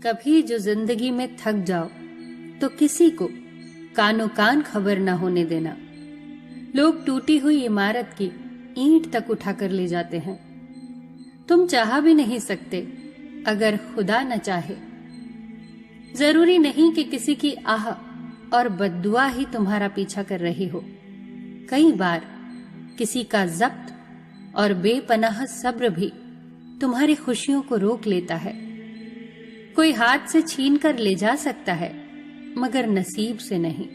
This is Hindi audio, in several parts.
कभी जो जिंदगी में थक जाओ तो किसी को कानो कान खबर ना होने देना। लोग टूटी हुई इमारत की ईंट तक उठाकर ले जाते हैं। तुम चाह भी नहीं सकते अगर खुदा न चाहे। जरूरी नहीं कि किसी की आह और बद्दुआ ही तुम्हारा पीछा कर रही हो। कई बार किसी का जब्त और बेपनाह सब्र भी तुम्हारी खुशियों को रोक लेता है। कोई हाथ से छीन कर ले जा सकता है, मगर नसीब से नहीं।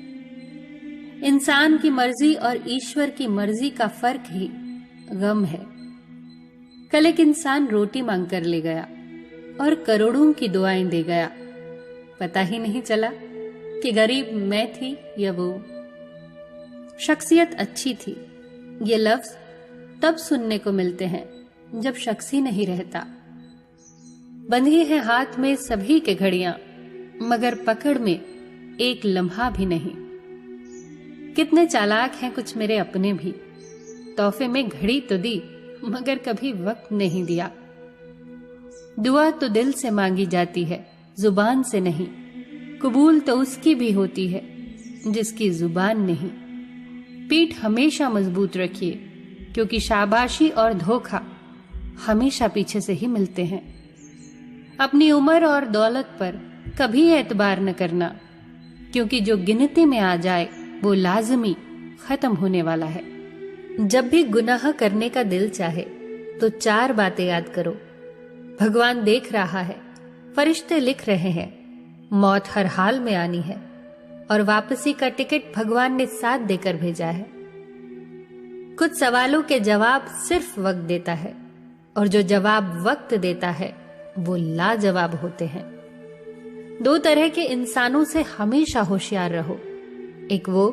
इंसान की मर्जी और ईश्वर की मर्जी का फर्क ही गम है। कल एक इंसान रोटी मांग कर ले गया और करोड़ों की दुआएं दे गया। पता ही नहीं चला कि गरीब मैं थी या वो। शख्सियत अच्छी थी, ये लफ्ज तब सुनने को मिलते हैं जब शख्स ही नहीं रहता। बंधी है हाथ में सभी के घड़ियां, मगर पकड़ में एक लम्हा भी नहीं। कितने चालाक हैं कुछ मेरे अपने भी, तोहफे में घड़ी तो दी मगर कभी वक्त नहीं दिया। दुआ तो दिल से मांगी जाती है, जुबान से नहीं। कबूल तो उसकी भी होती है जिसकी जुबान नहीं। पीठ हमेशा मजबूत रखिए, क्योंकि शाबाशी और धोखा हमेशा पीछे से ही मिलते हैं। अपनी उम्र और दौलत पर कभी एतबार न करना, क्योंकि जो गिनती में आ जाए वो लाजमी खत्म होने वाला है। जब भी गुनाह करने का दिल चाहे तो 4 बातें याद करो। भगवान देख रहा है, फरिश्ते लिख रहे हैं, मौत हर हाल में आनी है और वापसी का टिकट भगवान ने साथ देकर भेजा है। कुछ सवालों के जवाब सिर्फ वक्त देता है, और जो जवाब वक्त देता है वो लाजवाब होते हैं। 2 तरह के इंसानों से हमेशा होशियार रहो। एक वो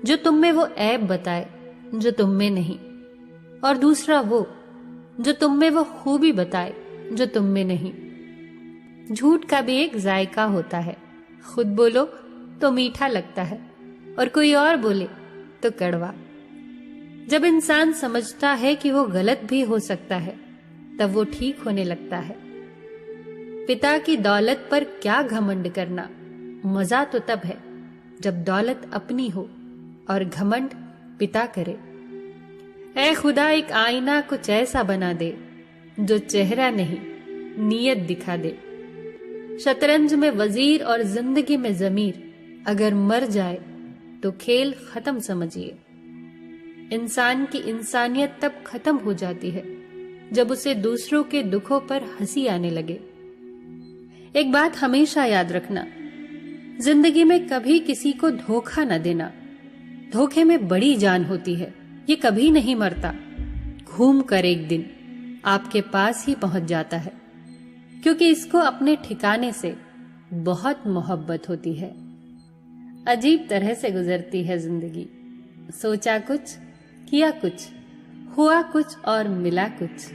जो तुम में वो ऐब बताए जो तुम में नहीं, और दूसरा वो जो तुम में वो खूबी बताए जो तुम में नहीं। झूठ का भी एक जायका होता है। खुद बोलो तो मीठा लगता है और कोई और बोले तो कड़वा। जब इंसान समझता है कि वो गलत भी हो सकता है, तब वो ठीक होने लगता है। पिता की दौलत पर क्या घमंड करना, मजा तो तब है जब दौलत अपनी हो और घमंड पिता करे। ऐ खुदा, एक आईना कुछ ऐसा बना दे जो चेहरा नहीं नीयत दिखा दे। शतरंज में वजीर और जिंदगी में जमीर अगर मर जाए तो खेल खत्म समझिए। इंसान की इंसानियत तब खत्म हो जाती है जब उसे दूसरों के दुखों पर हंसी आने लगे। एक बात हमेशा याद रखना, जिंदगी में कभी किसी को धोखा न देना। धोखे में बड़ी जान होती है, ये कभी नहीं मरता। घूम कर एक दिन आपके पास ही पहुंच जाता है, क्योंकि इसको अपने ठिकाने से बहुत मोहब्बत होती है। अजीब तरह से गुजरती है जिंदगी। सोचा कुछ, किया कुछ, हुआ कुछ और मिला कुछ।